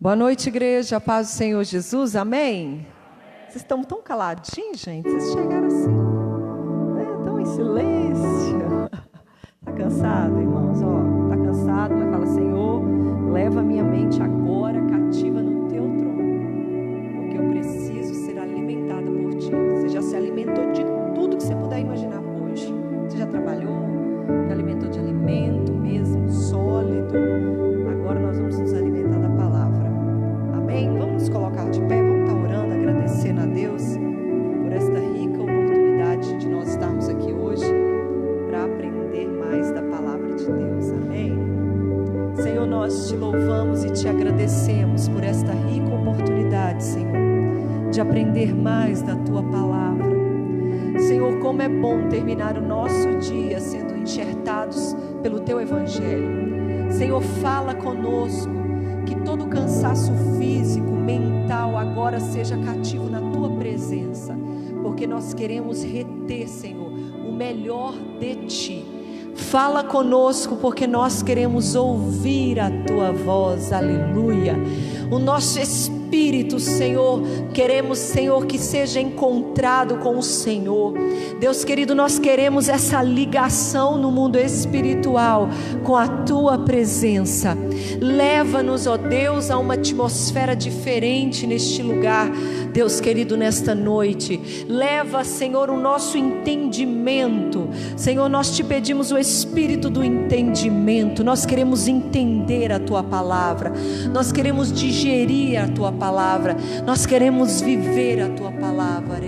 Boa noite, igreja, a paz do Senhor Jesus, amém? Vocês estão tão caladinhos, gente? Vocês chegaram assim, né? Tão em silêncio. Está cansado, irmãos? Está cansado, mas fala: Senhor, leva a minha mente agora cativa no teu trono, porque eu preciso ser alimentada por ti. Você já se alimentou de tudo que você puder imaginar hoje. Você já trabalhou, já alimentou de alimento mesmo, sólido. Agora nós vamos nos alimentar da palavra. Amém? Vamos nos colocar de pé, vamos estar orando, agradecendo a Deus por esta rica oportunidade de nós estarmos aqui hoje para aprender mais da palavra de Deus. Amém? Senhor, nós te louvamos e te agradecemos por esta rica oportunidade, Senhor, de aprender mais da tua palavra. Senhor, como é bom terminar o nosso dia sendo enxertados pelo teu evangelho. Senhor, fala conosco, que todo cansaço físico, mental, agora seja cativo na tua presença, porque nós queremos reter, Senhor, o melhor de ti. Fala conosco, porque nós queremos ouvir a tua voz, aleluia. O nosso espírito, Senhor, queremos, Senhor, que seja encontrado com o Senhor. Deus querido, nós queremos essa ligação no mundo espiritual com a tua presença. Leva-nos, ó Deus, a uma atmosfera diferente neste lugar, Deus querido, nesta noite. Leva, Senhor, o nosso entendimento. Senhor, nós te pedimos o espírito do entendimento. Nós queremos entender a tua palavra, nós queremos digerir a tua palavra, nós queremos viver a tua palavra.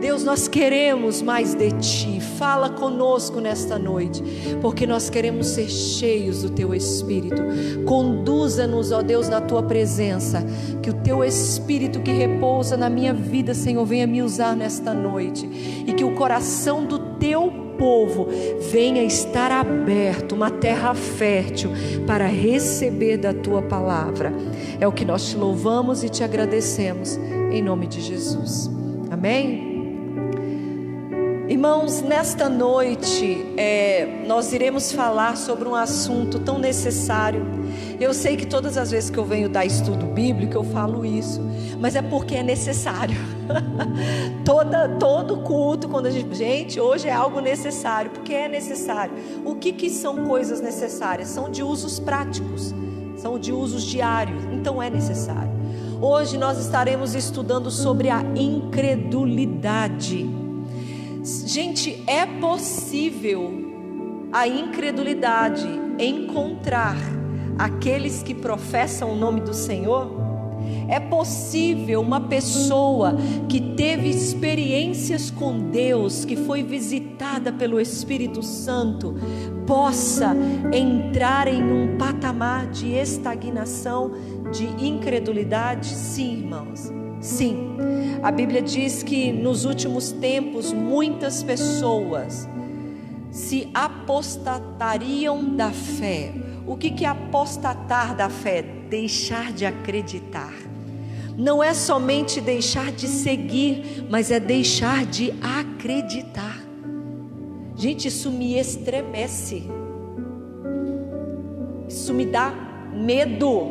Deus, nós queremos mais de ti. Fala conosco nesta noite, porque nós queremos ser cheios do teu Espírito. Conduza-nos, ó Deus, na tua presença. Que o teu Espírito que repousa na minha vida, Senhor, venha me usar nesta noite. E que o coração do teu povo venha estar aberto, uma terra fértil, para receber da tua palavra. É o que nós te louvamos e te agradecemos, em nome de Jesus. Amém? Irmãos, nesta noite nós iremos falar sobre um assunto tão necessário. Eu sei que todas as vezes que eu venho dar estudo bíblico eu falo isso, mas é porque é necessário. Todo culto, quando a gente, hoje é algo necessário, porque é necessário. O que são coisas necessárias? São de usos práticos, são de usos diários, então é necessário. Hoje nós estaremos estudando sobre a incredulidade. Gente, é possível a incredulidade encontrar aqueles que professam o nome do Senhor? É possível uma pessoa que teve experiências com Deus, que foi visitada pelo Espírito Santo, possa entrar em um patamar de estagnação, de incredulidade? Sim, irmãos, sim. A Bíblia diz que nos últimos tempos muitas pessoas se apostatariam da fé. O que é apostatar da fé? Deixar de acreditar. Não é somente deixar de seguir, mas é deixar de acreditar. Gente, isso me estremece. Isso me dá medo.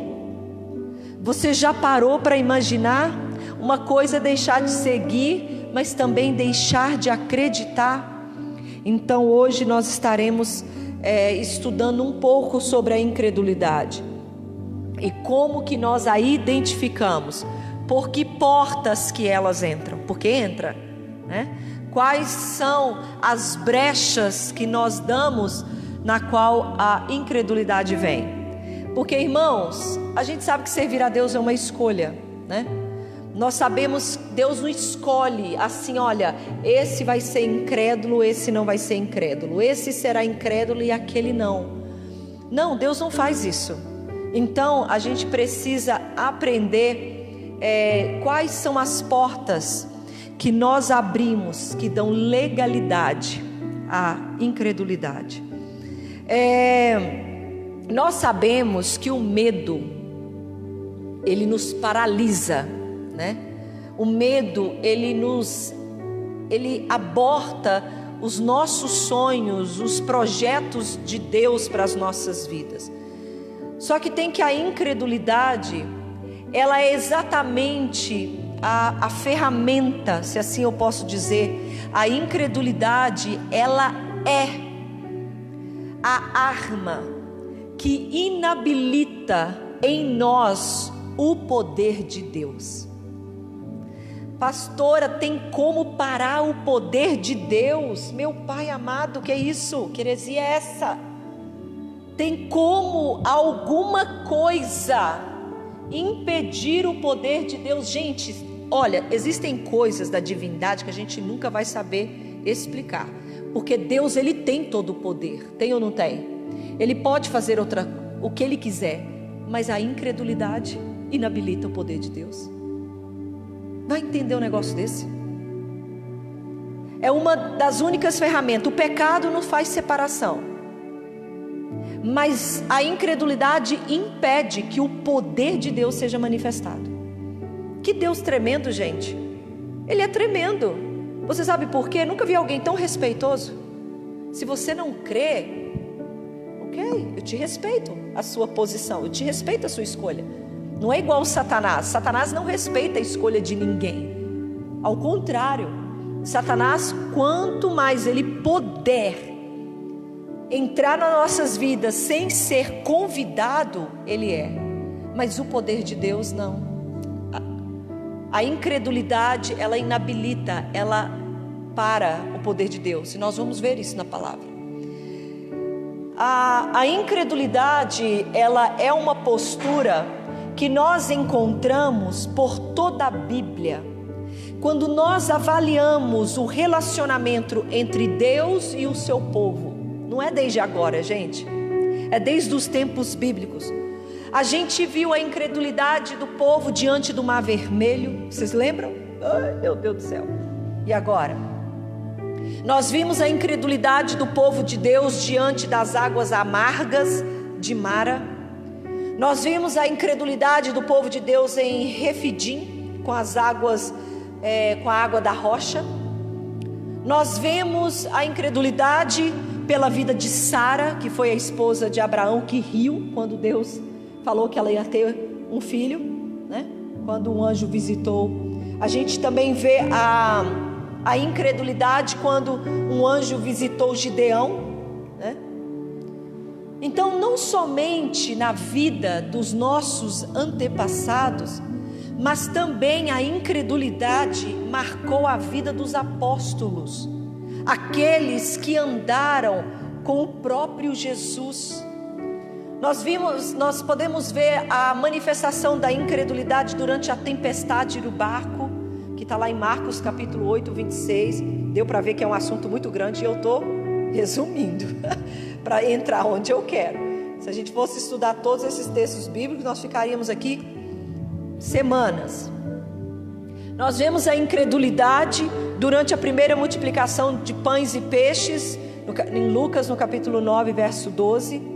Você já parou para imaginar? Uma coisa é deixar de seguir, mas também deixar de acreditar. Então hoje nós estaremos estudando um pouco sobre a incredulidade. E como que nós a identificamos? Por que portas que elas entram? Porque entra, né? Quais são as brechas que nós damos na qual a incredulidade vem? Porque, irmãos, a gente sabe que servir a Deus é uma escolha, né? Nós sabemos, Deus não escolhe assim, olha, esse vai ser incrédulo, esse não vai ser incrédulo, esse será incrédulo e aquele não. Não, Deus não faz isso. Então a gente precisa aprender quais são as portas que nós abrimos, que dão legalidade à incredulidade. Nós sabemos que o medo, ele nos paralisa, né? O medo, ele aborta os nossos sonhos, os projetos de Deus para as nossas vidas. Só que tem que a incredulidade, ela é exatamente a ferramenta, se assim eu posso dizer. A incredulidade, ela é a arma que inabilita em nós o poder de Deus. Pastora, tem como parar o poder de Deus? Meu Pai amado, que é isso? Que heresia é essa? Tem como alguma coisa impedir o poder de Deus? Gente, olha, existem coisas da divindade que a gente nunca vai saber explicar, porque Deus, Ele tem todo o poder, tem ou não tem? Ele pode fazer o que Ele quiser, mas a incredulidade inabilita o poder de Deus. Vai entender um negócio desse? É uma das únicas ferramentas. O pecado não faz separação, mas a incredulidade impede que o poder de Deus seja manifestado. Que Deus tremendo, gente. Ele é tremendo. Você sabe por quê? Nunca vi alguém tão respeitoso. Se você não crê, ok, eu te respeito a sua posição, eu te respeito a sua escolha. Não é igual Satanás. Satanás não respeita a escolha de ninguém. Ao contrário, Satanás, quanto mais ele puder entrar nas nossas vidas sem ser convidado, ele é. Mas o poder de Deus não. A incredulidade, ela inabilita, ela para o poder de Deus. E nós vamos ver isso na palavra. A incredulidade, ela é uma postura que nós encontramos por toda a Bíblia. Quando nós avaliamos o relacionamento entre Deus e o seu povo, não é desde agora, gente, é desde os tempos bíblicos. A gente viu a incredulidade do povo diante do Mar Vermelho, vocês lembram? Ai, meu Deus do céu. E agora? Nós vimos a incredulidade do povo de Deus diante das águas amargas de Mara. Nós vimos a incredulidade do povo de Deus em Refidim, com as águas, com a água da rocha. Nós vemos a incredulidade pela vida de Sara, que foi a esposa de Abraão, que riu quando Deus falou que ela ia ter um filho, né? Quando um anjo visitou. A gente também vê a incredulidade quando um anjo visitou Gideão, né? Então, não somente na vida dos nossos antepassados, mas também a incredulidade marcou a vida dos apóstolos, aqueles que andaram com o próprio Jesus. Nós podemos ver a manifestação da incredulidade durante a tempestade no barco, que está lá em Marcos capítulo 8, 26. Deu para ver que é um assunto muito grande e eu estou resumindo para entrar onde eu quero. Se a gente fosse estudar todos esses textos bíblicos, nós ficaríamos aqui semanas. Nós vemos a incredulidade durante a primeira multiplicação de pães e peixes, em Lucas no capítulo 9, verso 12.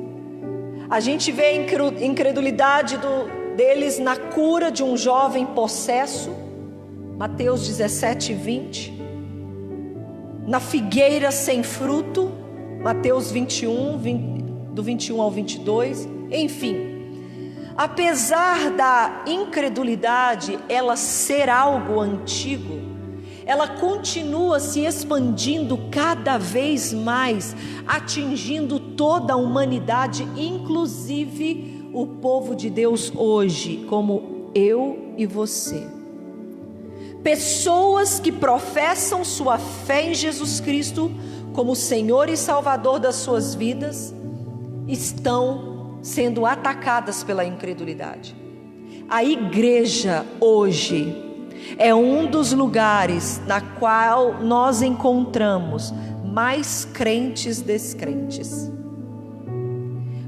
A gente vê a incredulidade deles na cura de um jovem possesso, Mateus 17, 20. Na figueira sem fruto, Mateus 21, do 21 ao 22. Enfim, apesar da incredulidade ela ser algo antigo, ela continua se expandindo cada vez mais, atingindo toda a humanidade, inclusive o povo de Deus hoje, como eu e você. Pessoas que professam sua fé em Jesus Cristo como Senhor e Salvador das suas vidas, estão sendo atacadas pela incredulidade. A igreja hoje é um dos lugares na qual nós encontramos mais crentes descrentes.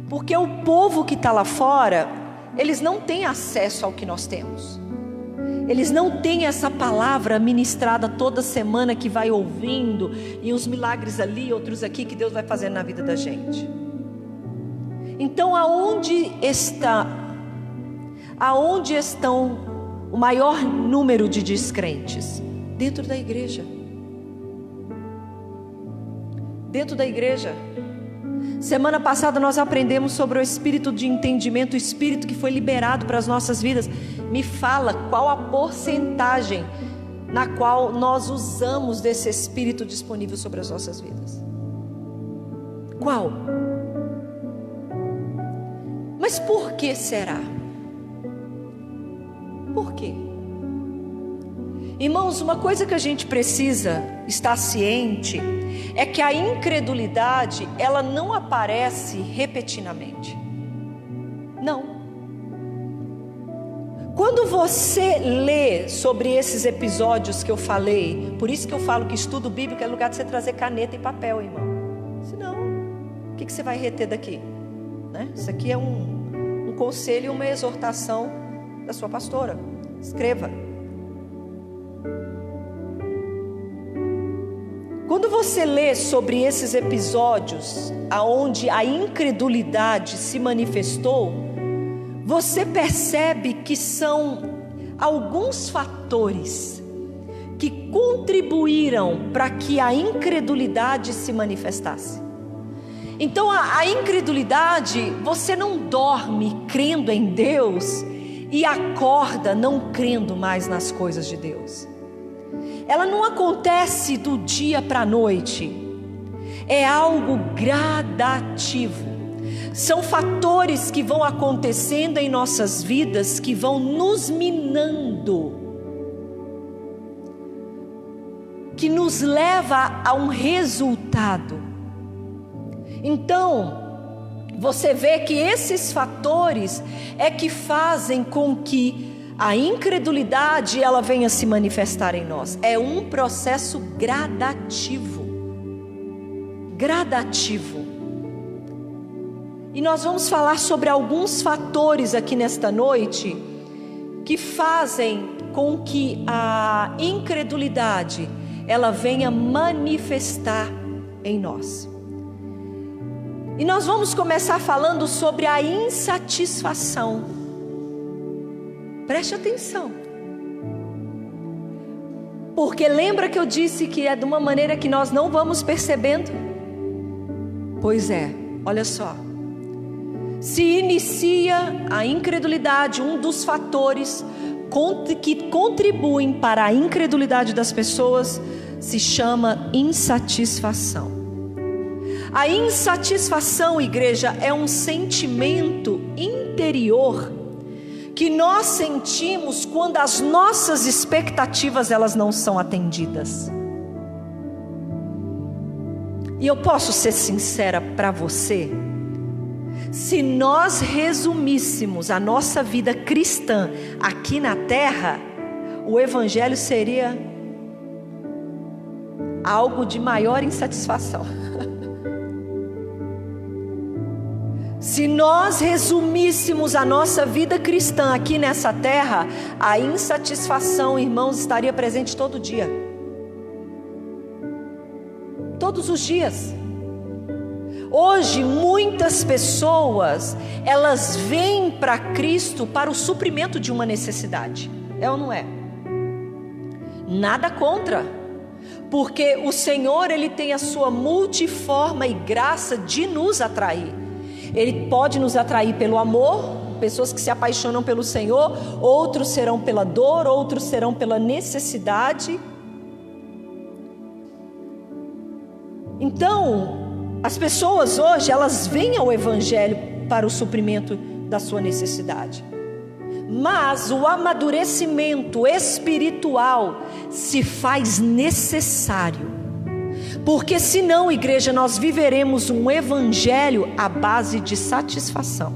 Porque o povo que está lá fora, eles não têm acesso ao que nós temos. Eles não têm essa palavra ministrada toda semana que vai ouvindo, e uns milagres ali, outros aqui que Deus vai fazendo na vida da gente. Então aonde estão o maior número de descrentes? Dentro da igreja. Dentro da igreja. Semana passada nós aprendemos sobre o espírito de entendimento, o espírito que foi liberado para as nossas vidas. Me fala qual a porcentagem na qual nós usamos desse espírito disponível sobre as nossas vidas. Qual? Mas por que será? Por quê? Irmãos, uma coisa que a gente precisa estar ciente é que a incredulidade, ela não aparece repentinamente. Não. Quando você lê sobre esses episódios que eu falei, por isso que eu falo que estudo bíblico é lugar de você trazer caneta e papel, irmão. Senão, o que você vai reter daqui? Né? Isso aqui é um conselho e uma exortação da sua pastora. Escreva. Quando você lê sobre esses episódios aonde a incredulidade se manifestou, você percebe que são alguns fatores que contribuíram para que a incredulidade se manifestasse. Então a incredulidade, você não dorme crendo em Deus e acorda não crendo mais nas coisas de Deus. Ela não acontece do dia para a noite, é algo gradativo. São fatores que vão acontecendo em nossas vidas, que vão nos minando, que nos leva a um resultado. Então, você vê que esses fatores é que fazem com que a incredulidade ela venha se manifestar em nós. É um processo gradativo. Gradativo. E nós vamos falar sobre alguns fatores aqui nesta noite que fazem com que a incredulidade ela venha manifestar em nós. E nós vamos começar falando sobre a insatisfação. Preste atenção. Porque lembra que eu disse que é de uma maneira que nós não vamos percebendo? Pois é, olha só. Se inicia a incredulidade, um dos fatores que contribuem para a incredulidade das pessoas se chama insatisfação. A insatisfação, igreja, é um sentimento interior que nós sentimos quando as nossas expectativas elas não são atendidas. E eu posso ser sincera para você, se nós resumíssemos a nossa vida cristã aqui na terra, o evangelho seria algo de maior insatisfação. Se nós resumíssemos a nossa vida cristã aqui nessa terra, a insatisfação, irmãos, estaria presente todo dia. Todos os dias. Hoje, muitas pessoas, elas vêm para Cristo para o suprimento de uma necessidade. É ou não é? Nada contra. Porque o Senhor, Ele tem a sua multiforme e graça de nos atrair. Ele pode nos atrair pelo amor, pessoas que se apaixonam pelo Senhor, outros serão pela dor, outros serão pela necessidade. Então, as pessoas hoje, elas vêm ao Evangelho para o suprimento da sua necessidade. Mas o amadurecimento espiritual se faz necessário. Porque senão, igreja, nós viveremos um evangelho à base de satisfação.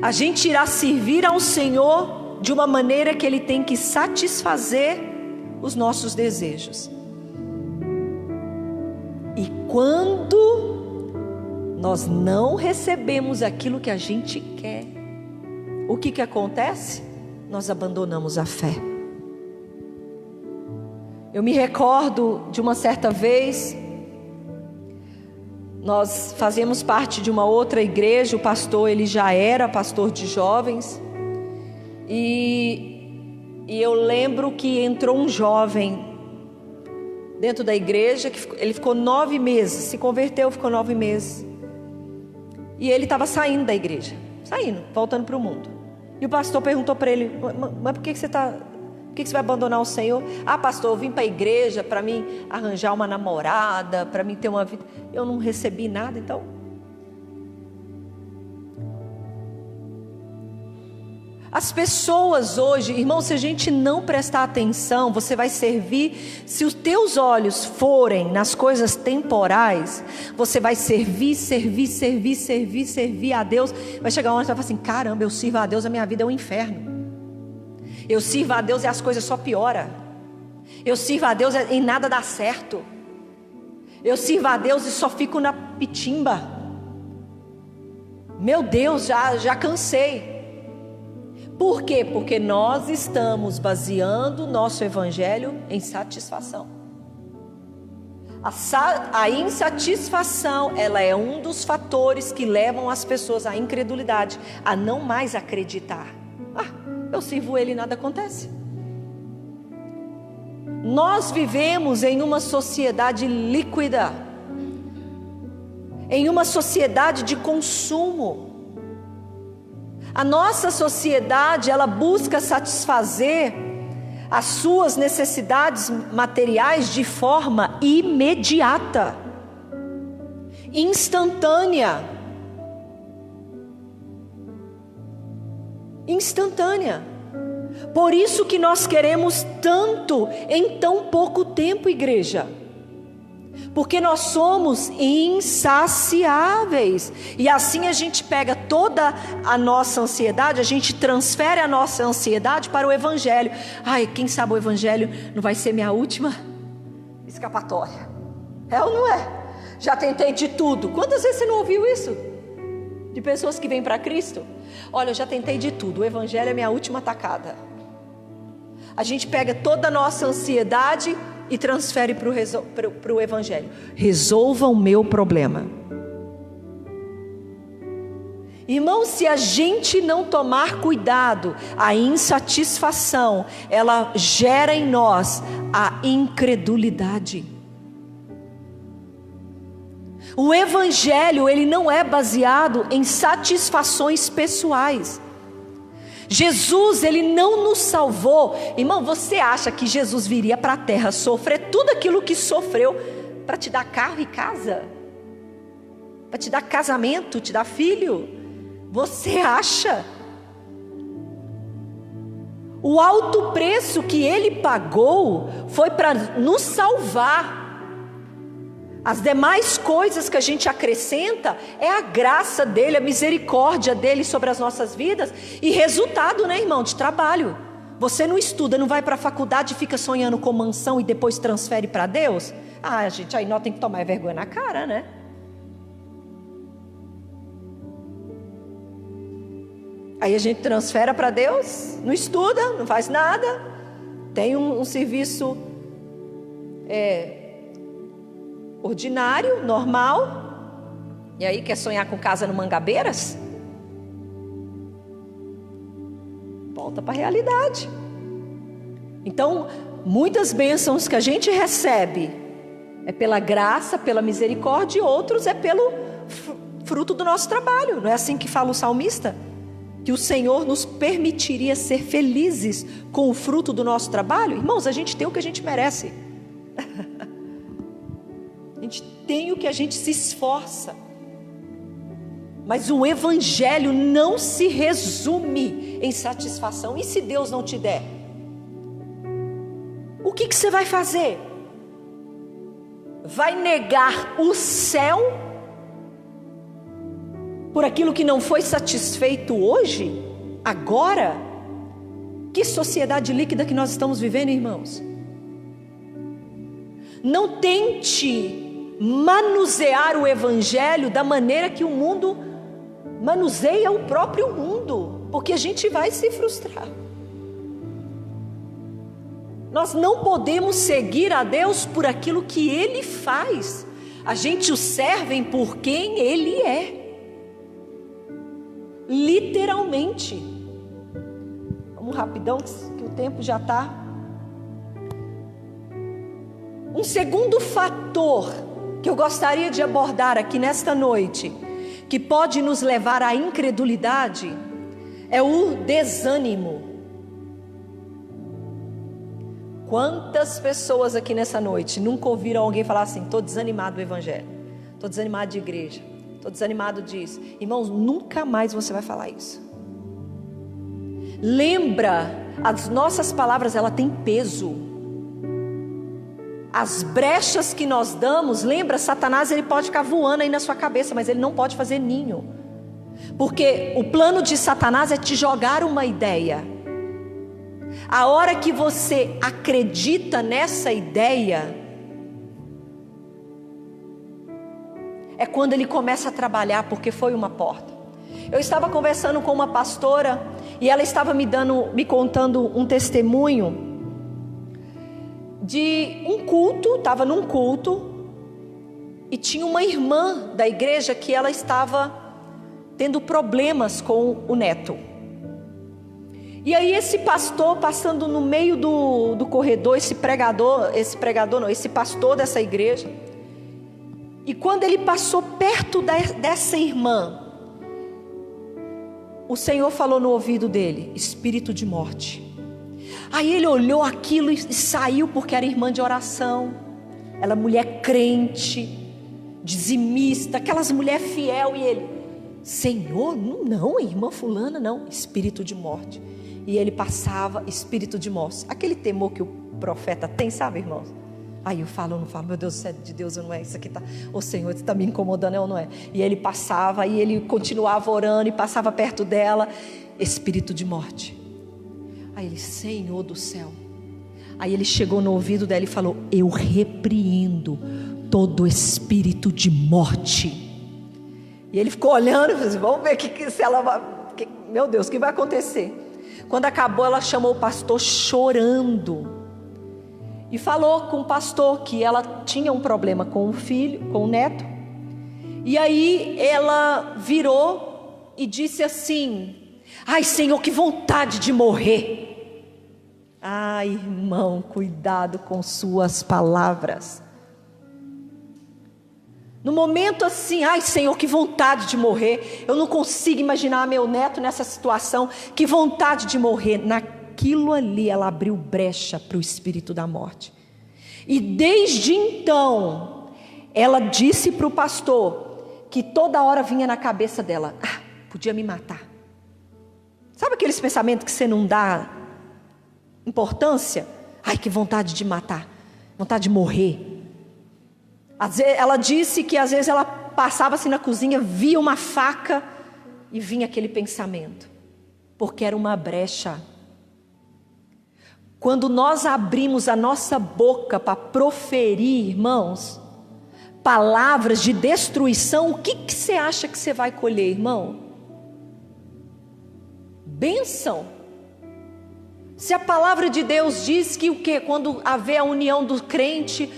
A gente irá servir ao Senhor de uma maneira que Ele tem que satisfazer os nossos desejos. E quando nós não recebemos aquilo que a gente quer, o que acontece? Nós abandonamos a fé. Eu me recordo de uma certa vez, nós fazíamos parte de uma outra igreja, o pastor ele já era pastor de jovens, e eu lembro que entrou um jovem dentro da igreja, ele ficou 9 meses, se converteu, ficou 9 meses. E ele estava saindo da igreja, voltando para o mundo. E o pastor perguntou para ele: mas por que você vai abandonar o Senhor? Ah, pastor, eu vim para a igreja para mim arranjar uma namorada, para mim ter uma vida. Eu não recebi nada, então. As pessoas hoje, irmão, se a gente não prestar atenção, você vai servir, se os teus olhos forem nas coisas temporais, você vai servir a Deus. Vai chegar uma hora que você vai falar assim: caramba, eu sirvo a Deus, a minha vida é um inferno. Eu sirvo a Deus e as coisas só pioram. Eu sirvo a Deus e nada dá certo. Eu sirvo a Deus e só fico na pitimba. Meu Deus, já cansei. Por quê? Porque nós estamos baseando o nosso evangelho em satisfação. A insatisfação, ela é um dos fatores que levam as pessoas à incredulidade, a não mais acreditar. Eu sirvo Ele e nada acontece. Nós vivemos em uma sociedade líquida, em uma sociedade de consumo. A nossa sociedade, ela busca satisfazer as suas necessidades materiais de forma imediata, instantânea. Por isso que nós queremos tanto em tão pouco tempo, igreja. Porque nós somos insaciáveis. E assim a gente pega toda a nossa ansiedade, a gente transfere a nossa ansiedade para o evangelho. Quem sabe o evangelho não vai ser minha última escapatória. É ou não é? Já tentei de tudo. Quantas vezes você não ouviu isso? De pessoas que vêm para Cristo? Olha, eu já tentei de tudo, o evangelho é minha última tacada. A gente pega toda a nossa ansiedade e transfere para o evangelho. Resolva o meu problema. Irmão, se a gente não tomar cuidado, a insatisfação, ela gera em nós a incredulidade. O evangelho, ele não é baseado em satisfações pessoais. Jesus, ele não nos salvou. Irmão, você acha que Jesus viria para a terra sofrer tudo aquilo que sofreu para te dar carro e casa? Para te dar casamento, te dar filho? Você acha? O alto preço que ele pagou foi para nos salvar. As demais coisas que a gente acrescenta é a graça dele, a misericórdia dele sobre as nossas vidas e resultado, né, irmão, de trabalho. Você não estuda, não vai para a faculdade e fica sonhando com mansão e depois transfere para Deus? Gente, aí nós tem que tomar vergonha na cara, né? Aí a gente transfere para Deus, não estuda, não faz nada, tem um serviço ordinário, normal, e aí quer sonhar com casa no Mangabeiras? Volta para a realidade. Então, muitas bênçãos que a gente recebe é pela graça, pela misericórdia, e outros é pelo fruto do nosso trabalho. Não é assim que fala o salmista? Que o Senhor nos permitiria ser felizes com o fruto do nosso trabalho? Irmãos, a gente tem o que a gente merece. A gente tem o que a gente se esforça. Mas o evangelho não se resume em satisfação. E se Deus não te der? O que você vai fazer? Vai negar o céu por aquilo que não foi satisfeito hoje? Agora? Que sociedade líquida que nós estamos vivendo, irmãos. Não tente manusear o evangelho da maneira que o mundo manuseia o próprio mundo, porque a gente vai se frustrar. Nós não podemos seguir a Deus por aquilo que Ele faz. A gente o serve por quem Ele é. Literalmente. Vamos rapidão, que o tempo já está. Um segundo fator que eu gostaria de abordar aqui nesta noite, que pode nos levar à incredulidade, é o desânimo. Quantas pessoas aqui nessa noite nunca ouviram alguém falar assim: estou desanimado do evangelho, estou desanimado de igreja, estou desanimado disso? Irmãos, nunca mais você vai falar isso. Lembra, as nossas palavras, ela tem peso. As brechas que nós damos, lembra, Satanás, ele pode ficar voando aí na sua cabeça, mas ele não pode fazer ninho. Porque o plano de Satanás é te jogar uma ideia. A hora que você acredita nessa ideia, é quando ele começa a trabalhar, porque foi uma porta. Eu estava conversando com uma pastora, e ela estava me contando um testemunho de um culto. Estava num culto, e tinha uma irmã da igreja que ela estava tendo problemas com o neto. E aí esse pastor, passando no meio do corredor, esse pastor dessa igreja, e quando ele passou perto dessa irmã, o Senhor falou no ouvido dele: espírito de morte. Aí ele olhou aquilo e saiu, porque era irmã de oração, ela mulher crente, dizimista, aquelas mulher fiel, e ele: Senhor, não, irmã fulana não, espírito de morte. E ele passava, espírito de morte, aquele temor que o profeta tem, sabe, irmãos? Aí eu falo ou não falo? Meu Deus, isso é de Deus ou não é? Isso aqui tá, ô Senhor, isso está me incomodando, é ou não é? E ele passava, e ele continuava orando, e passava perto dela, espírito de morte. Aí ele: Senhor do céu. Aí ele chegou no ouvido dela e falou: eu repreendo todo espírito de morte. E ele ficou olhando e falou assim: vamos ver se ela vai, meu Deus, o que vai acontecer? Quando acabou, ela chamou o pastor chorando e falou com o pastor que ela tinha um problema com o filho, com o neto. E aí ela virou e disse assim: ai, Senhor, que vontade de morrer. Ai, irmão, cuidado com suas palavras. No momento assim: ai, Senhor, que vontade de morrer. Eu não consigo imaginar meu neto nessa situação. Que vontade de morrer. Naquilo ali ela abriu brecha para o espírito da morte. E desde então ela disse para o pastor que toda hora vinha na cabeça dela: ah, podia me matar. Sabe aqueles pensamentos que você não dá importância? Ai, que vontade de matar, vontade de morrer. Ela disse que às vezes ela passava assim na cozinha, via uma faca e vinha aquele pensamento, porque era uma brecha. Quando nós abrimos a nossa boca para proferir, irmãos, palavras de destruição, o que você acha que você vai colher, irmão? Bênção. Se a palavra de Deus diz que o quê? Quando haver a união do crente,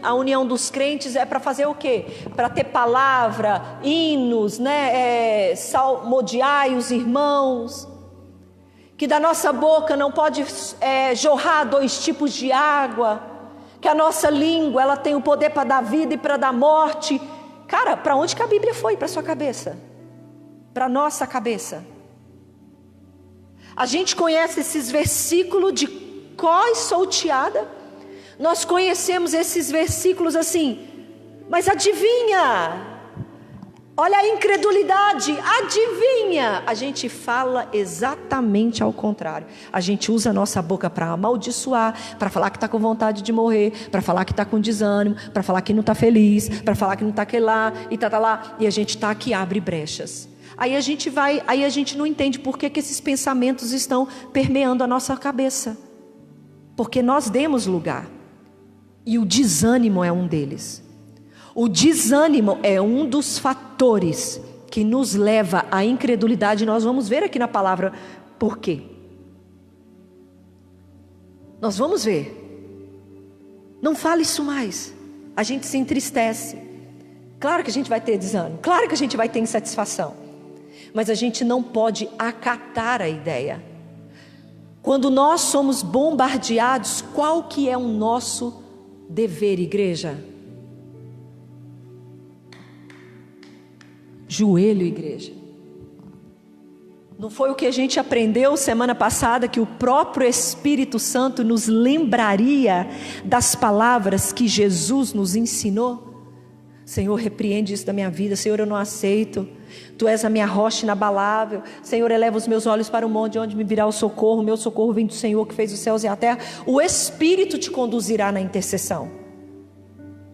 a união dos crentes é para fazer o quê? Para ter palavra, hinos, né? Salmodiai os irmãos. Que da nossa boca não pode jorrar 2 tipos de água. Que a nossa língua, ela tem o poder para dar vida e para dar morte. Cara, para onde que a Bíblia foi? Para sua cabeça? Para nossa cabeça? A gente conhece esses versículos de có e salteada. Nós conhecemos esses versículos assim. Mas adivinha? Olha a incredulidade. Adivinha? A gente fala exatamente ao contrário. A gente usa a nossa boca para amaldiçoar, para falar que está com vontade de morrer, para falar que está com desânimo, para falar que não está feliz, para falar que não está aquele lá e tá lá. E a gente está aqui, abre brechas. Aí a gente não entende por que esses pensamentos estão permeando a nossa cabeça. Porque nós demos lugar. E o desânimo é um deles. O desânimo é um dos fatores que nos leva à incredulidade. Nós vamos ver aqui na palavra por quê. Nós vamos ver. Não fale isso mais. A gente se entristece. Claro que a gente vai ter desânimo. Claro que a gente vai ter insatisfação. Mas a gente não pode acatar a ideia. Quando nós somos bombardeados, qual que é o nosso Dever, igreja. Joelho, igreja. Não foi o que a gente aprendeu semana passada, que o próprio Espírito Santo nos lembraria das palavras que Jesus nos ensinou? Senhor, repreende isso da minha vida. Senhor, eu não aceito. Tu és a minha rocha inabalável. Senhor, eleva os meus olhos para o monte, de onde me virá o socorro. Meu socorro vem do Senhor, que fez os céus e a terra. O Espírito te conduzirá na intercessão,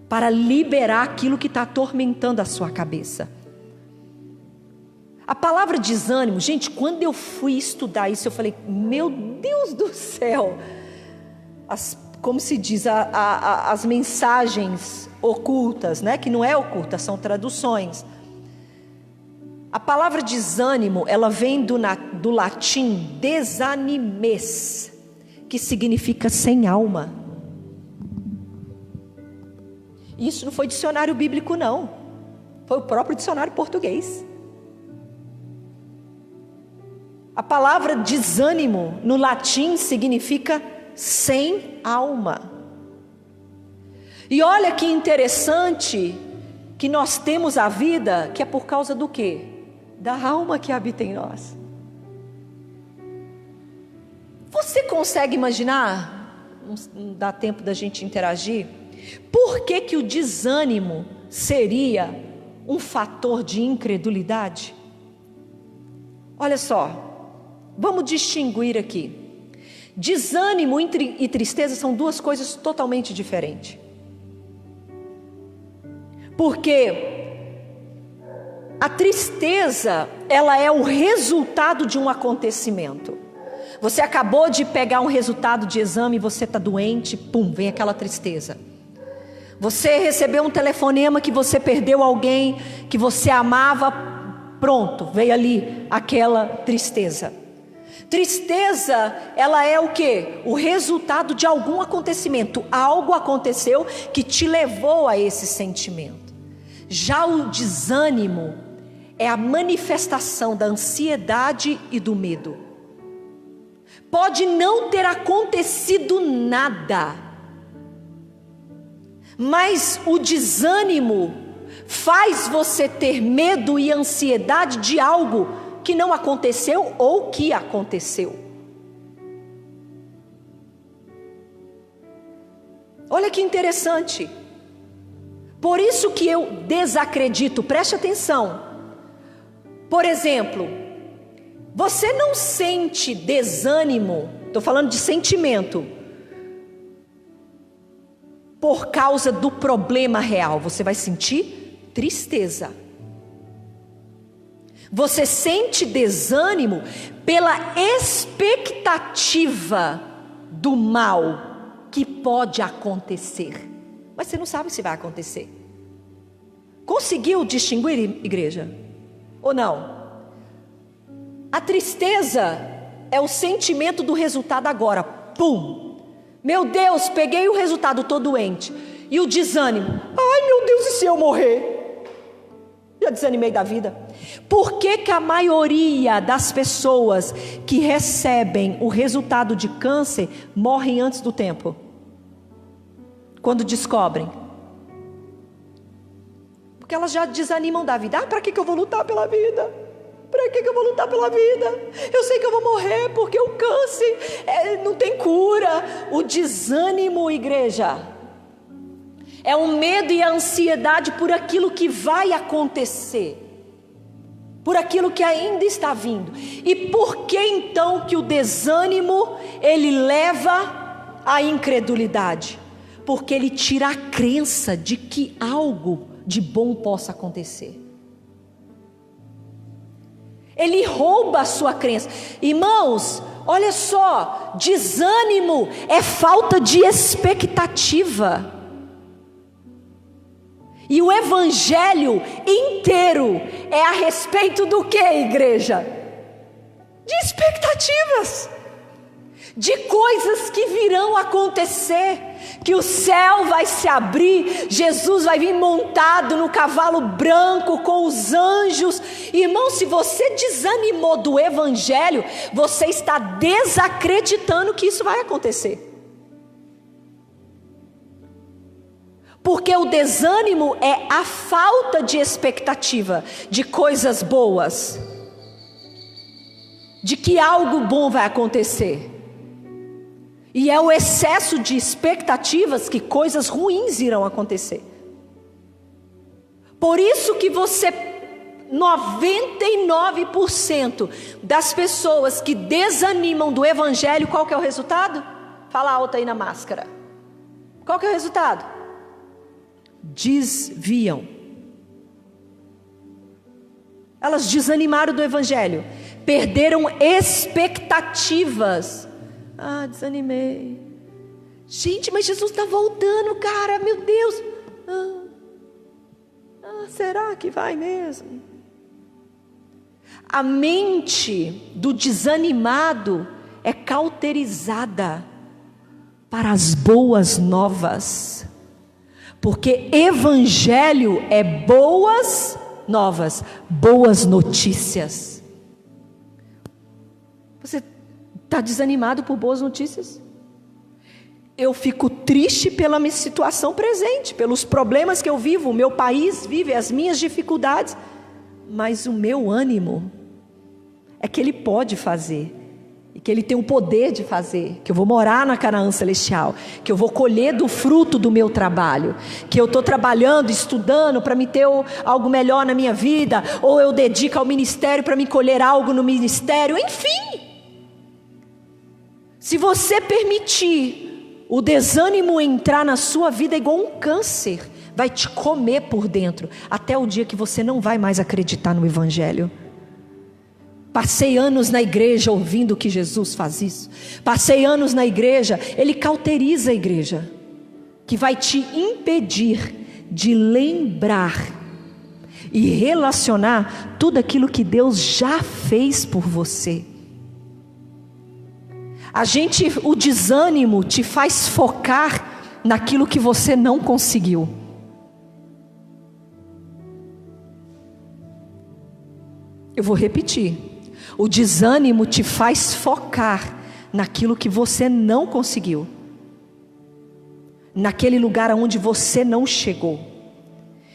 para liberar aquilo que está atormentando a sua cabeça. A palavra desânimo, gente, quando eu fui estudar isso, eu falei, meu Deus do céu, como se diz, as mensagens ocultas, né? Que não é oculta, são traduções. A palavra desânimo, ela vem do latim desanimes, que significa sem alma. Isso não foi dicionário bíblico, não, foi o próprio dicionário português. A palavra desânimo no latim significa sem alma. E olha que interessante que nós temos a vida que é por causa do quê? Da alma que habita em nós. Você consegue imaginar? Não dá tempo da gente interagir. Por que que o desânimo seria um fator de incredulidade? Olha só. Vamos distinguir aqui. Desânimo e tristeza são duas coisas totalmente diferentes. Porque a tristeza, ela é o resultado de um acontecimento. Você acabou de pegar um resultado de exame, você está doente, pum, vem aquela tristeza. Você recebeu um telefonema que você perdeu alguém que você amava, pronto, veio ali aquela tristeza. Tristeza, ela é o quê? O resultado de algum acontecimento. Algo aconteceu que te levou a esse sentimento. Já o desânimo é a manifestação da ansiedade e do medo. Pode não ter acontecido nada, mas o desânimo faz você ter medo e ansiedade de algo que não aconteceu ou que aconteceu. Olha que interessante. Por isso que eu desacredito, preste atenção. Por exemplo, você não sente desânimo, estou falando de sentimento, por causa do problema real. Você vai sentir tristeza. Você sente desânimo pela expectativa do mal que pode acontecer, mas você não sabe se vai acontecer. Conseguiu distinguir, igreja? Ou não? A tristeza é o sentimento do resultado agora. Pum! Meu Deus, peguei o resultado, estou doente. E o desânimo. Ai meu Deus, e se eu morrer? Já desanimei da vida. Por que que a maioria das pessoas que recebem o resultado de câncer morrem antes do tempo? Quando descobrem. Porque elas já desanimam da vida. Para que eu vou lutar pela vida? Para que eu vou lutar pela vida? Eu sei que eu vou morrer porque o câncer não tem cura. O desânimo, igreja, é o medo e a ansiedade por aquilo que vai acontecer, por aquilo que ainda está vindo. E por que então que o desânimo, ele leva à incredulidade? Porque ele tira a crença de que algo de bom possa acontecer. Ele rouba a sua crença. Irmãos, olha só, desânimo é falta de expectativa. E o evangelho inteiro é a respeito do que, igreja? De expectativas, de coisas que virão acontecer, que o céu vai se abrir, Jesus vai vir montado no cavalo branco com os anjos. Irmão, se você desanimou do evangelho, você está desacreditando que isso vai acontecer. Porque o desânimo é a falta de expectativa de coisas boas, de que algo bom vai acontecer. E é o excesso de expectativas que coisas ruins irão acontecer. Por isso que 99% das pessoas que desanimam do evangelho, qual que é o resultado? Fala alto aí na máscara. Qual que é o resultado? Desviam. Elas desanimaram do evangelho, perderam expectativas. Desanimei. Gente, mas Jesus está voltando, cara, meu Deus. Será que vai mesmo? A mente do desanimado é cauterizada para as boas novas. Porque evangelho é boas novas, boas notícias. Você está desanimado por boas notícias? Eu fico triste pela minha situação presente, pelos problemas que eu vivo, o meu país vive, as minhas dificuldades. Mas o meu ânimo é que Ele pode fazer, e que Ele tem o poder de fazer, que eu vou morar na Canaã Celestial, que eu vou colher do fruto do meu trabalho, que eu estou trabalhando, estudando para me ter algo melhor na minha vida, ou eu dedico ao ministério para me colher algo no ministério, enfim. Se você permitir o desânimo entrar na sua vida, é igual um câncer, vai te comer por dentro, até o dia que você não vai mais acreditar no evangelho. Passei anos na igreja ouvindo que Jesus faz isso. Passei anos na igreja. Ele cauteriza a igreja, que vai te impedir de lembrar e relacionar tudo aquilo que Deus já fez por você. O desânimo te faz focar naquilo que você não conseguiu. Eu vou repetir. O desânimo te faz focar naquilo que você não conseguiu, naquele lugar onde você não chegou,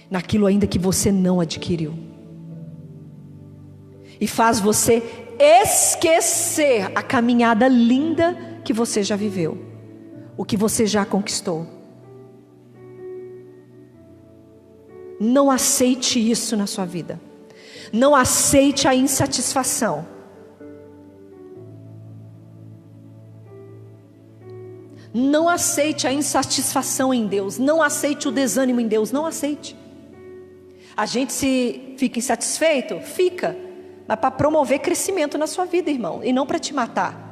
naquilo ainda que você não adquiriu, e faz você esquecer a caminhada linda que você já viveu, o que você já conquistou. Não aceite isso na sua vida. Não aceite a insatisfação. Não aceite a insatisfação em Deus. Não aceite o desânimo em Deus. Não aceite. A gente se fica insatisfeito? Fica. Mas para promover crescimento na sua vida, irmão. E não para te matar.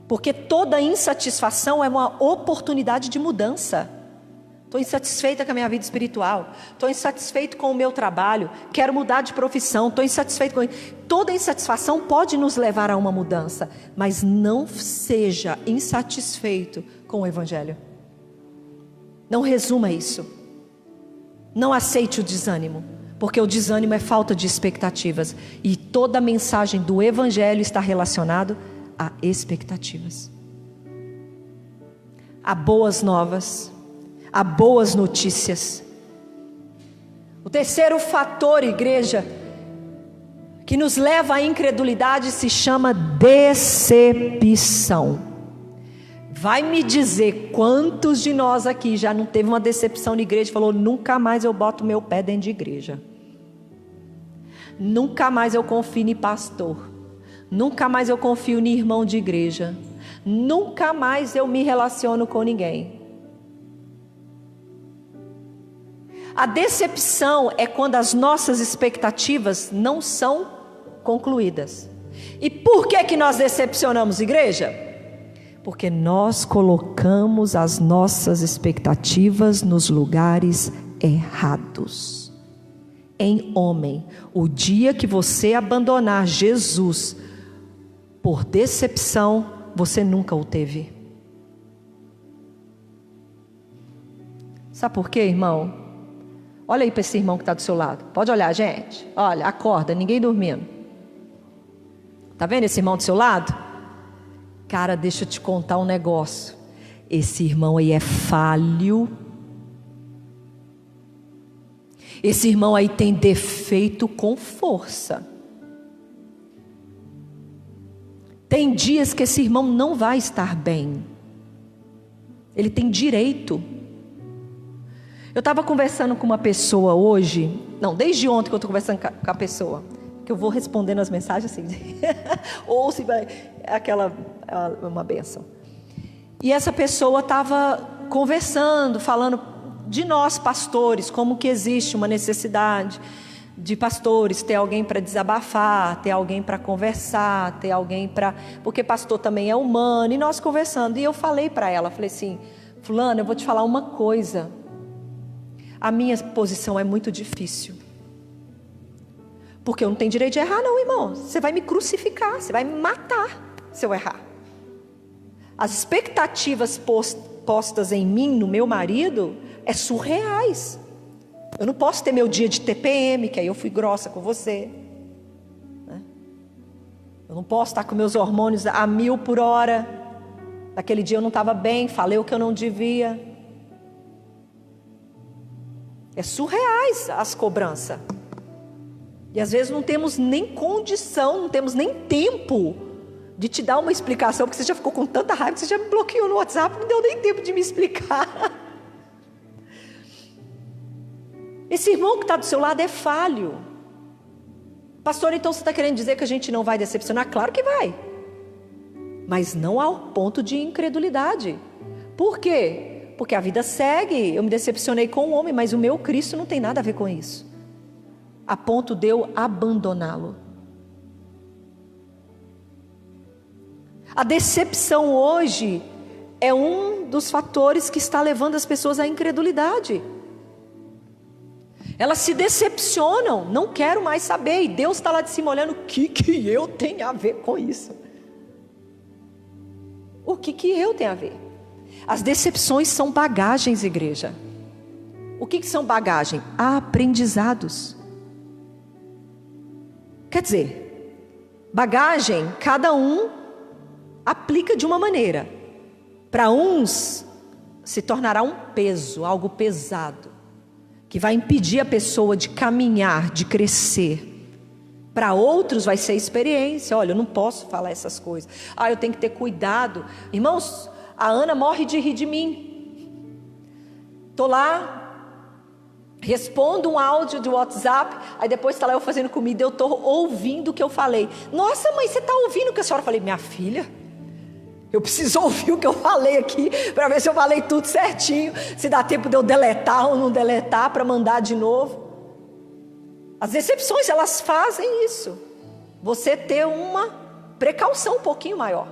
Porque toda insatisfação é uma oportunidade de mudança. Estou insatisfeita com a minha vida espiritual. Estou insatisfeito com o meu trabalho. Quero mudar de profissão. Estou insatisfeito com... Toda insatisfação pode nos levar a uma mudança. Mas não seja insatisfeito com o evangelho. Não resuma isso. Não aceite o desânimo. Porque o desânimo é falta de expectativas. E toda a mensagem do evangelho está relacionada a expectativas. A boas novas. Há boas notícias. O terceiro fator, igreja, que nos leva à incredulidade se chama decepção. Vai me dizer quantos de nós aqui já não teve uma decepção na igreja e falou: nunca mais eu boto meu pé dentro de igreja, nunca mais eu confio em pastor, nunca mais eu confio em irmão de igreja, nunca mais eu me relaciono com ninguém. A decepção é quando as nossas expectativas não são concluídas. E por que nós decepcionamos, igreja? Porque nós colocamos as nossas expectativas nos lugares errados. Em homem, o dia que você abandonar Jesus por decepção, você nunca o teve. Sabe por quê, irmão? Olha aí para esse irmão que está do seu lado. Pode olhar, gente. Olha, acorda, ninguém dormindo. Está vendo esse irmão do seu lado? Cara, deixa eu te contar um negócio. Esse irmão aí é falho. Esse irmão aí tem defeito com força. Tem dias que esse irmão não vai estar bem. Ele tem direito. Eu estava conversando com uma pessoa hoje, não, desde ontem que eu estou conversando com a pessoa, que eu vou respondendo as mensagens assim, ou se vai, uma bênção. E essa pessoa estava conversando, falando de nós pastores, como que existe uma necessidade de pastores, ter alguém para desabafar, ter alguém para conversar, ter alguém para... Porque pastor também é humano, e nós conversando. E eu falei para ela, falei assim, fulana, eu vou te falar uma coisa. A minha posição é muito difícil. Porque eu não tenho direito de errar não, irmão. Você vai me crucificar, você vai me matar se eu errar. As expectativas postas em mim, no meu marido, é surreais. Eu não posso ter meu dia de TPM, que aí eu fui grossa com você. Eu não posso estar com meus hormônios a 1000 por hora. Naquele dia eu não estava bem, falei o que eu não devia. É surreais as cobranças. E às vezes não temos nem condição, não temos nem tempo de te dar uma explicação, porque você já ficou com tanta raiva que você já me bloqueou no WhatsApp, não deu nem tempo de me explicar. Esse irmão que está do seu lado é falho. Pastor, então você está querendo dizer que a gente não vai decepcionar? Claro que vai. Mas não ao ponto de incredulidade. Por quê? Porque a vida segue. Eu me decepcionei com o homem, mas o meu Cristo não tem nada a ver com isso. A ponto de eu abandoná-lo. A decepção hoje é um dos fatores que está levando as pessoas à incredulidade. Elas se decepcionam, não quero mais saber, e Deus está lá de cima olhando, o que eu tenho a ver com isso? O que eu tenho a ver? As decepções são bagagens, igreja. O que são bagagem? Aprendizados. Quer dizer, bagagem, cada um aplica de uma maneira. Para uns, se tornará um peso, algo pesado, que vai impedir a pessoa de caminhar, de crescer. Para outros vai ser experiência. Olha, eu não posso falar essas coisas. Eu tenho que ter cuidado. Irmãos, a Ana morre de rir de mim. Estou lá, respondo um áudio de WhatsApp, aí depois está lá eu fazendo comida, eu estou ouvindo o que eu falei. Nossa, mãe, você está ouvindo o que a senhora falou? Minha filha, eu preciso ouvir o que eu falei aqui, para ver se eu falei tudo certinho, se dá tempo de eu deletar ou não deletar, para mandar de novo. As decepções, elas fazem isso. Você ter uma precaução um pouquinho maior.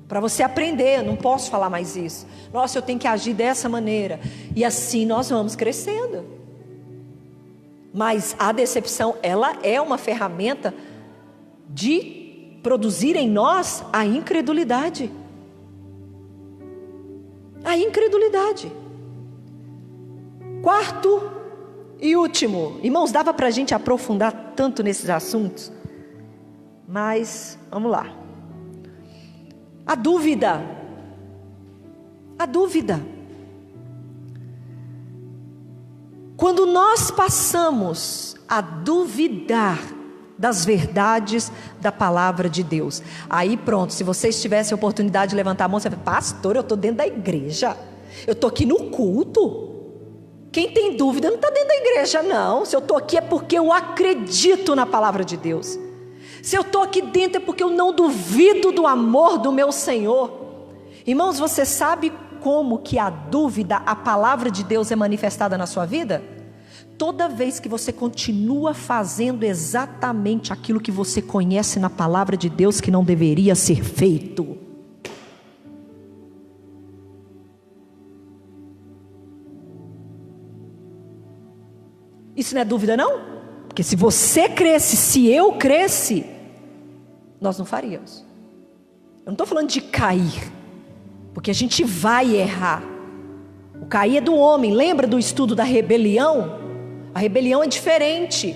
Para você aprender, não posso falar mais isso. Nossa, eu tenho que agir dessa maneira. E assim nós vamos crescendo. Mas a decepção, ela é uma ferramenta de produzir em nós a incredulidade. A incredulidade. Quarto e último. Irmãos, dava para a gente aprofundar tanto nesses assuntos. Mas, vamos lá. A dúvida. A dúvida. Quando nós passamos a duvidar das verdades da palavra de Deus, aí pronto, se vocês tivessem a oportunidade de levantar a mão, você fala, pastor, eu estou dentro da igreja, eu estou aqui no culto. Quem tem dúvida não está dentro da igreja não. Se eu estou aqui é porque eu acredito na palavra de Deus. Se eu estou aqui dentro é porque eu não duvido do amor do meu Senhor. Irmãos, você sabe como que a dúvida, a palavra de Deus é manifestada na sua vida? Toda vez que você continua fazendo exatamente aquilo que você conhece na palavra de Deus que não deveria ser feito. Isso não é dúvida não? Porque se você cresce, se eu cresce, nós não faríamos. Eu não estou falando de cair, porque a gente vai errar. O cair é do homem. Lembra do estudo da rebelião? A rebelião é diferente.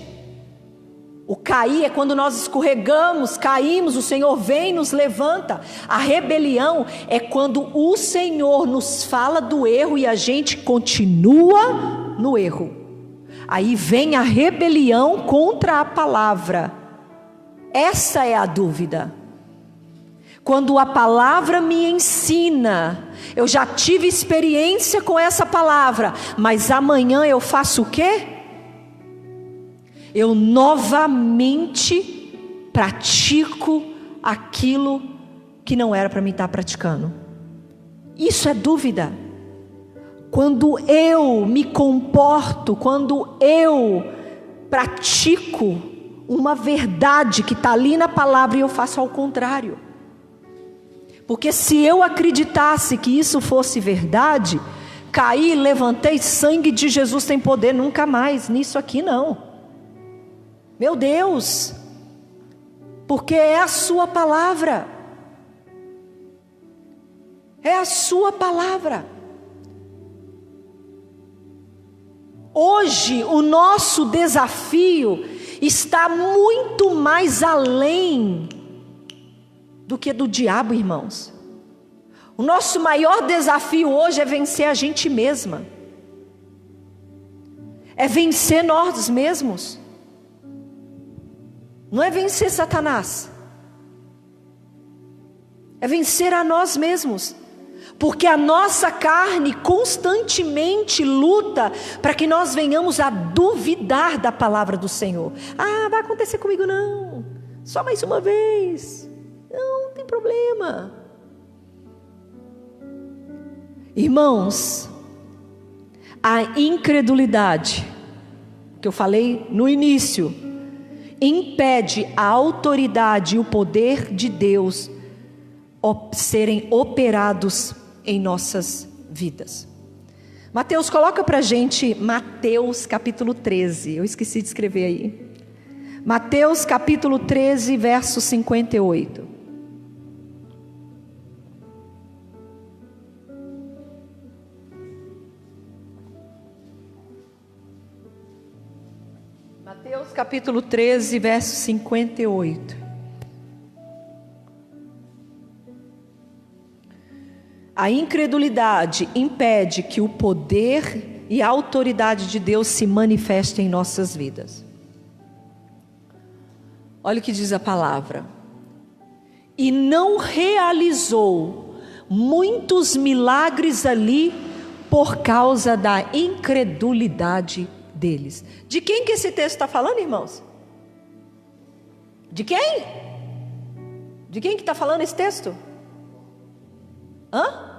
O cair é quando nós escorregamos, caímos, o Senhor vem e nos levanta. A rebelião é quando o Senhor nos fala do erro e a gente continua no erro. Aí vem a rebelião contra a palavra. Essa é a dúvida. Quando a palavra me ensina, eu já tive experiência com essa palavra, mas amanhã eu faço o quê? Eu novamente pratico aquilo que não era para mim estar praticando. Isso é dúvida. Quando eu me comporto, quando eu pratico uma verdade que está ali na palavra e eu faço ao contrário. Porque se eu acreditasse que isso fosse verdade, caí, levantei, sangue de Jesus tem poder, nunca mais, nisso aqui não. Meu Deus, porque é a sua palavra. É a sua palavra. Hoje o nosso desafio está muito mais além do que do diabo, irmãos. O nosso maior desafio hoje é vencer a gente mesma. É vencer nós mesmos. Não é vencer Satanás. É vencer a nós mesmos. Porque a nossa carne constantemente luta para que nós venhamos a duvidar da palavra do Senhor. Ah, vai acontecer comigo não. Só mais uma vez. Não tem problema. Irmãos, a incredulidade, que eu falei no início, impede a autoridade e o poder de Deus serem operados em nossas vidas. Mateus, coloca pra gente Mateus capítulo 13, eu esqueci de escrever aí. Mateus capítulo 13, verso 58. Mateus capítulo 13, verso 58. A incredulidade impede que o poder e a autoridade de Deus se manifestem em nossas vidas. Olha o que diz a palavra. E não realizou muitos milagres ali por causa da incredulidade deles. De quem que esse texto está falando, irmãos? De quem? De quem que está falando esse texto? Hã?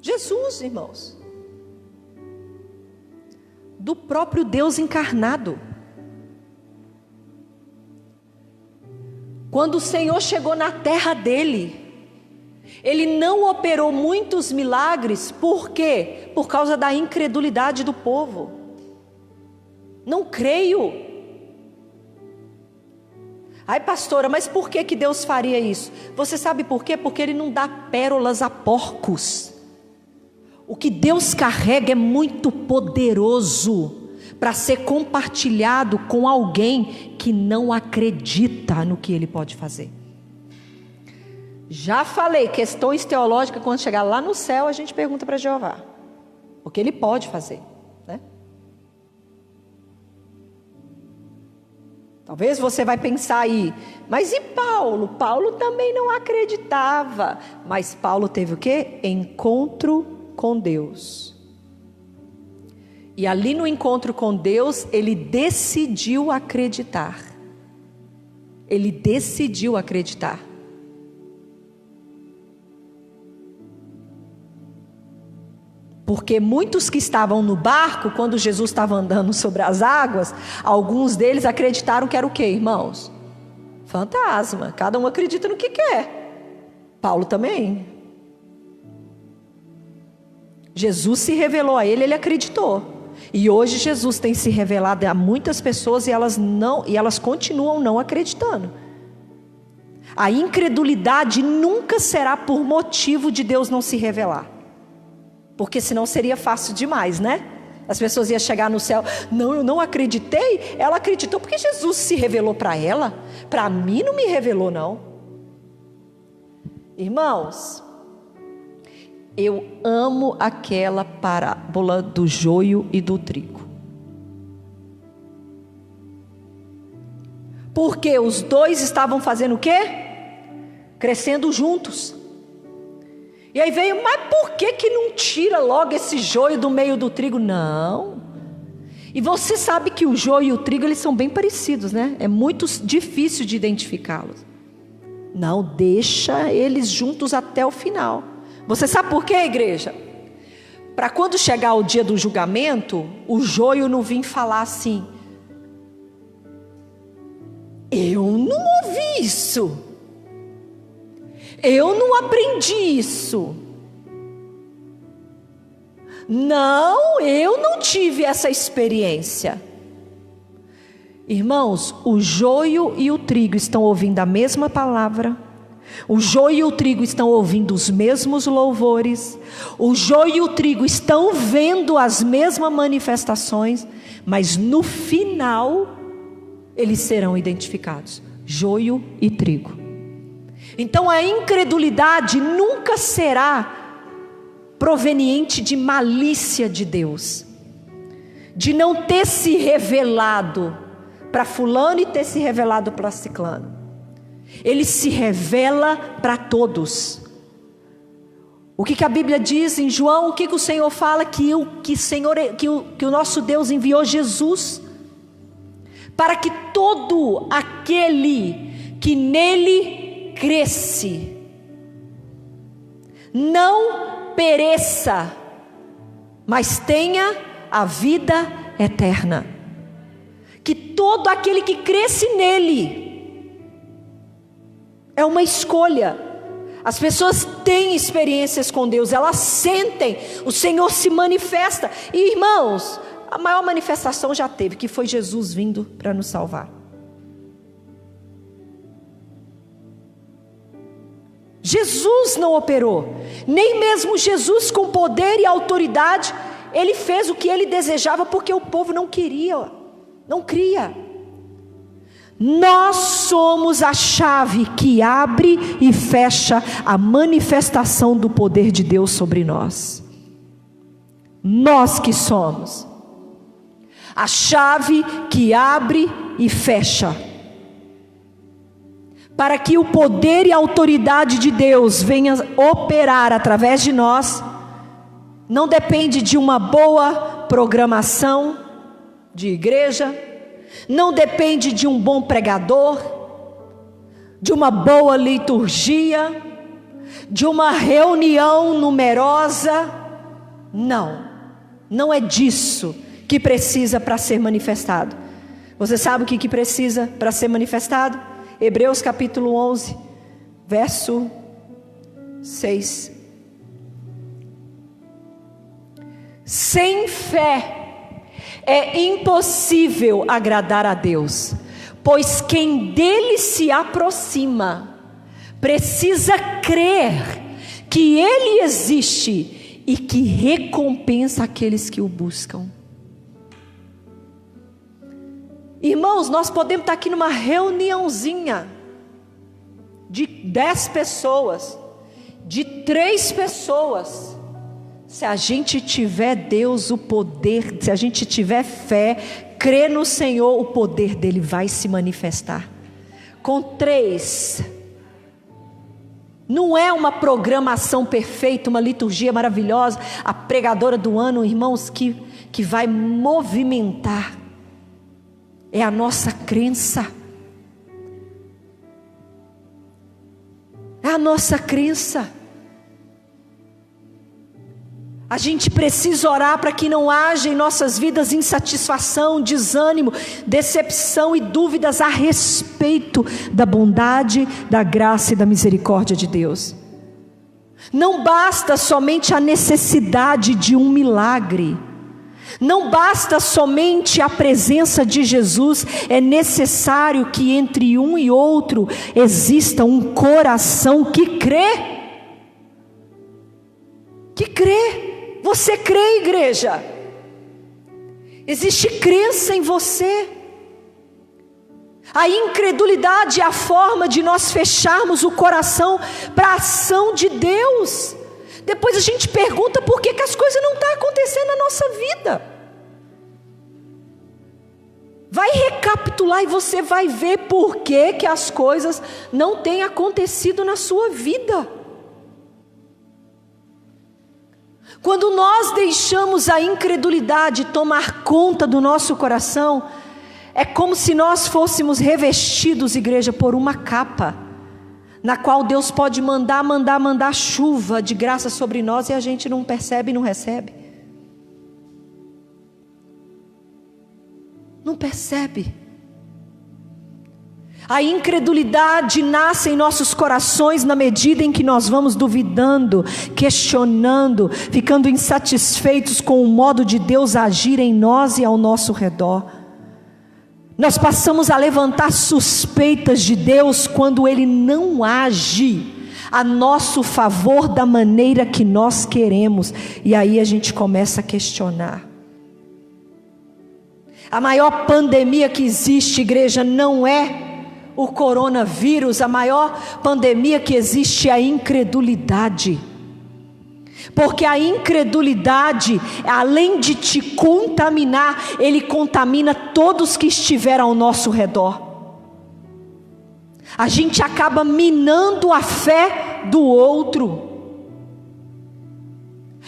Jesus, irmãos. Do próprio Deus encarnado. Quando o Senhor chegou na terra dele, Ele não operou muitos milagres. Por quê? Por causa da incredulidade do povo. Não creio. Ai, pastora, mas por que Deus faria isso? Você sabe por quê? Porque Ele não dá pérolas a porcos. O que Deus carrega é muito poderoso para ser compartilhado com alguém que não acredita no que Ele pode fazer. Já falei, questões teológicas, quando chegar lá no céu, a gente pergunta para Jeová. O que Ele pode fazer, né? Talvez você vai pensar aí, mas e Paulo? Paulo também não acreditava. Mas Paulo teve o quê? Encontro com Deus. E ali no encontro com Deus, ele decidiu acreditar. Ele decidiu acreditar. Porque muitos que estavam no barco, quando Jesus estava andando sobre as águas, alguns deles acreditaram que era o quê, irmãos? Fantasma. Cada um acredita no que quer. Paulo também. Jesus se revelou a ele, ele acreditou. E hoje Jesus tem se revelado a muitas pessoas e elas continuam não acreditando. A incredulidade nunca será por motivo de Deus não se revelar. Porque senão seria fácil demais, né? As pessoas iam chegar no céu. Não, eu não acreditei. Ela acreditou porque Jesus se revelou para ela. Para mim não me revelou, não. Irmãos, eu amo aquela parábola do joio e do trigo. Porque os dois estavam fazendo o quê? Crescendo juntos. E aí veio, mas por que não tira logo esse joio do meio do trigo? Não. E você sabe que o joio e o trigo, eles são bem parecidos, né? É muito difícil de identificá-los. Não, deixa eles juntos até o final. Você sabe por quê, igreja? Para quando chegar o dia do julgamento, o joio não vir falar assim: eu não ouvi isso, eu não aprendi isso, não, eu não tive essa experiência. Irmãos, o joio e o trigo estão ouvindo a mesma palavra, o joio e o trigo estão ouvindo os mesmos louvores, o joio e o trigo estão vendo as mesmas manifestações, mas no final eles serão identificados: joio e trigo. Então a incredulidade nunca será proveniente de malícia de Deus, de não ter se revelado para fulano e ter se revelado para ciclano. Ele se revela para todos. O que a Bíblia diz em João? O que o Senhor fala? Que o nosso Deus enviou Jesus, para que todo aquele que nele cresce não pereça, mas tenha a vida eterna. Que todo aquele que cresce nele, é uma escolha. As pessoas têm experiências com Deus, elas sentem, o Senhor se manifesta. E irmãos, a maior manifestação já teve, que foi Jesus vindo para nos salvar. Jesus não operou, nem mesmo Jesus com poder e autoridade, ele fez o que ele desejava, porque o povo não queria, não cria. Nós somos a chave que abre e fecha a manifestação do poder de Deus sobre nós. Nós que somos a chave que abre e fecha, para que o poder e a autoridade de Deus venha operar através de nós. Não depende de uma boa programação de igreja, não depende de um bom pregador, de uma boa liturgia, de uma reunião numerosa. Não é disso que precisa para ser manifestado. Você sabe o que precisa para ser manifestado? Hebreus capítulo 11, verso 6. Sem fé é impossível agradar a Deus, pois quem dele se aproxima precisa crer que ele existe e que recompensa aqueles que o buscam. Irmãos, nós podemos estar aqui numa reuniãozinha de 10 pessoas, de 3 pessoas. Se a gente tiver Deus, o poder, se a gente tiver fé, crer no Senhor, o poder dele vai se manifestar. Com 3, não é uma programação perfeita, uma liturgia maravilhosa, a pregadora do ano, irmãos, que vai movimentar. É a nossa crença. É a nossa crença. A gente precisa orar para que não haja em nossas vidas insatisfação, desânimo, decepção e dúvidas a respeito da bondade, da graça e da misericórdia de Deus. Não basta somente a necessidade de um milagre. Não basta somente a presença de Jesus, é necessário que entre um e outro exista um coração que crê. Que crê. Você crê, igreja? Existe crença em você. A incredulidade é a forma de nós fecharmos o coração para a ação de Deus. Depois a gente pergunta por que as coisas não estão acontecendo na nossa vida. Vai recapitular e você vai ver por que as coisas não têm acontecido na sua vida. Quando nós deixamos a incredulidade tomar conta do nosso coração, é como se nós fôssemos revestidos, igreja, por uma capa, na qual Deus pode mandar chuva de graça sobre nós e a gente não percebe e não recebe. Não percebe. A incredulidade nasce em nossos corações na medida em que nós vamos duvidando, questionando, ficando insatisfeitos com o modo de Deus agir em nós e ao nosso redor. Nós passamos a levantar suspeitas de Deus quando Ele não age a nosso favor da maneira que nós queremos, e aí a gente começa a questionar. A maior pandemia que existe, igreja, não é o coronavírus. A maior pandemia que existe é a incredulidade. Porque a incredulidade, além de te contaminar, ele contamina todos que estiveram ao nosso redor. A gente acaba minando a fé do outro.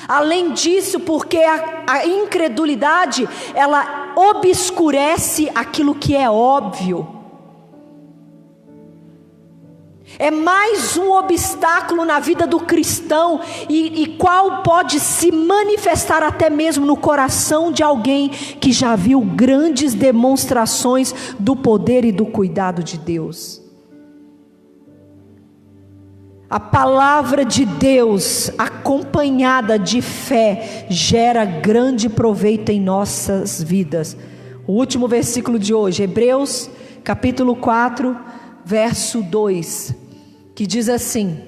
Além disso, porque a incredulidade, ela obscurece aquilo que é óbvio. É mais um obstáculo na vida do cristão, e qual pode se manifestar até mesmo no coração de alguém que já viu grandes demonstrações do poder e do cuidado de Deus. A palavra de Deus, acompanhada de fé, gera grande proveito em nossas vidas. O último versículo de hoje, Hebreus capítulo 4, verso 2, que diz assim: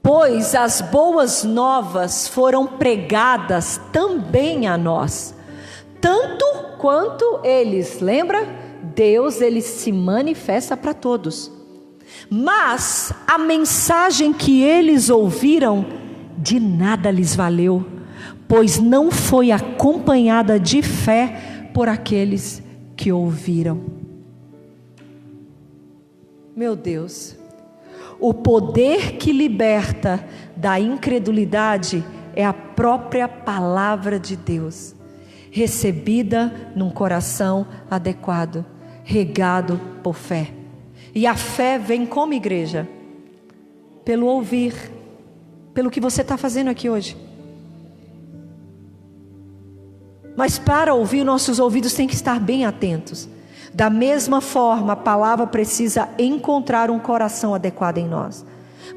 pois as boas novas foram pregadas também a nós, tanto quanto eles, lembra? Deus, ele se manifesta para todos, mas a mensagem que eles ouviram de nada lhes valeu, pois não foi acompanhada de fé por aqueles que ouviram. Meu Deus, o poder que liberta da incredulidade é a própria palavra de Deus, recebida num coração adequado, regado por fé. E a fé vem como, igreja? Pelo ouvir, pelo que você está fazendo aqui hoje. Mas para ouvir, nossos ouvidos têm que estar bem atentos. Da mesma forma, a palavra precisa encontrar um coração adequado em nós.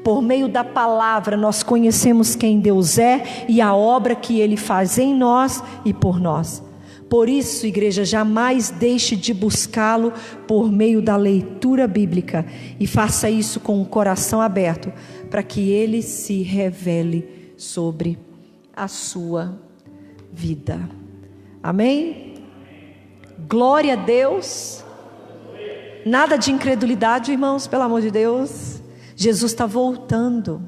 Por meio da palavra, nós conhecemos quem Deus é e a obra que Ele faz em nós e por nós. Por isso, igreja, jamais deixe de buscá-lo por meio da leitura bíblica, e faça isso com o coração aberto, para que Ele se revele sobre a sua vida. Amém? Glória a Deus. Nada de incredulidade, irmãos, pelo amor de Deus. Jesus está voltando,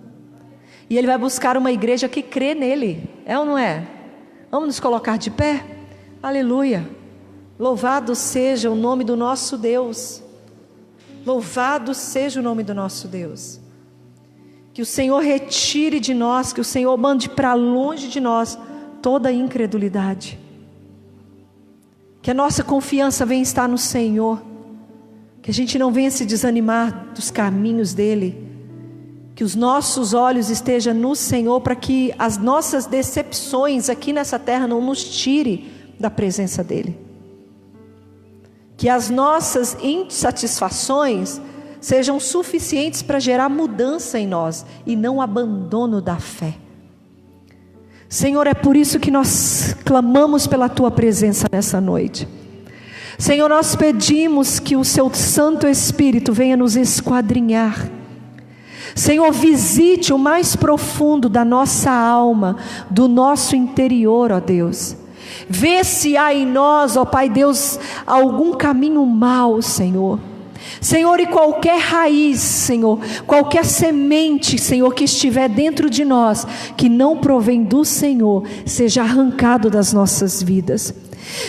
e Ele vai buscar uma igreja que crê nele, é ou não é? Vamos nos colocar de pé? Aleluia. Louvado seja o nome do nosso Deus. Louvado seja o nome do nosso Deus. Que o Senhor retire de nós, que o Senhor mande para longe de nós toda a incredulidade. Que a nossa confiança venha estar no Senhor, que a gente não venha se desanimar dos caminhos dEle, que os nossos olhos estejam no Senhor, para que as nossas decepções aqui nessa terra não nos tire da presença dEle, que as nossas insatisfações sejam suficientes para gerar mudança em nós, e não abandono da fé. Senhor, é por isso que nós clamamos pela Tua presença nessa noite. Senhor, nós pedimos que o Seu Santo Espírito venha nos esquadrinhar. Senhor, visite o mais profundo da nossa alma, do nosso interior, ó Deus. Vê se há em nós, ó Pai Deus, algum caminho mau, Senhor. Senhor, e qualquer raiz, Senhor, qualquer semente, Senhor, que estiver dentro de nós, que não provém do Senhor, seja arrancado das nossas vidas.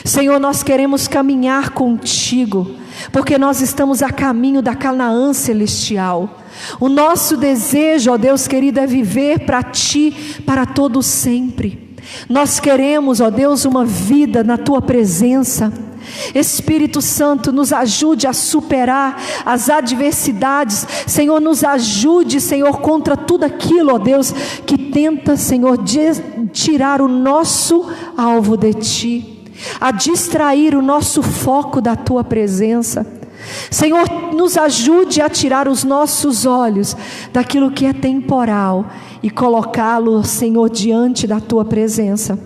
Senhor, nós queremos caminhar contigo, porque nós estamos a caminho da Canaã celestial. O nosso desejo, ó Deus querido, é viver para Ti, para todo sempre. Nós queremos, ó Deus, uma vida na Tua presença. Espírito Santo, nos ajude a superar as adversidades. Senhor, nos ajude, Senhor, contra tudo aquilo, ó Deus, que tenta, Senhor, tirar o nosso alvo de Ti, a distrair o nosso foco da Tua presença. Senhor, nos ajude a tirar os nossos olhos daquilo que é temporal e colocá-lo, Senhor, diante da Tua presença.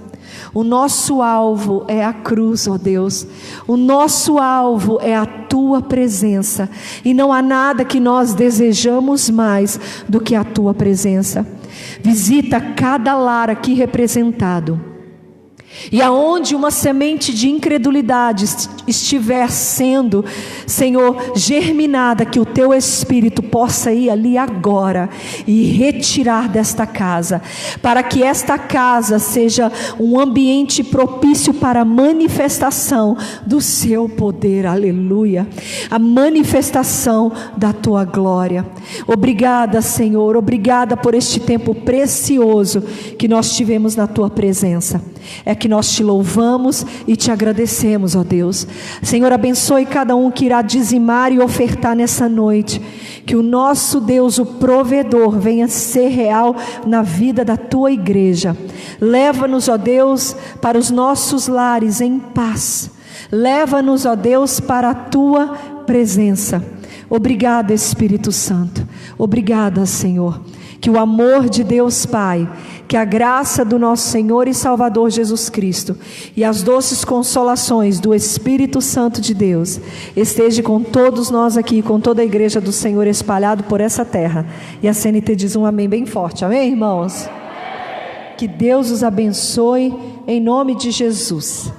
O nosso alvo é a cruz, ó Deus. O nosso alvo é a Tua presença. E não há nada que nós desejamos mais do que a Tua presença. Visita cada lar aqui representado. E aonde uma semente de incredulidade estiver sendo, Senhor, germinada, que o Teu Espírito possa ir ali agora e retirar desta casa, para que esta casa seja um ambiente propício para a manifestação do Seu poder, aleluia, a manifestação da Tua glória. Obrigada, Senhor, obrigada por este tempo precioso que nós tivemos na Tua presença. É que nós Te louvamos e Te agradecemos, ó Deus. Senhor, abençoe cada um que irá dizimar e ofertar nessa noite. Que o nosso Deus, o provedor, venha ser real na vida da Tua igreja. Leva-nos, ó Deus, para os nossos lares em paz. Leva-nos, ó Deus, para a Tua presença. Obrigada, Espírito Santo. Obrigada, Senhor. Que o amor de Deus Pai, que a graça do nosso Senhor e Salvador Jesus Cristo e as doces consolações do Espírito Santo de Deus esteja com todos nós aqui, com toda a igreja do Senhor espalhado por essa terra. E a CNT diz um amém bem forte, amém, irmãos? Que Deus os abençoe em nome de Jesus.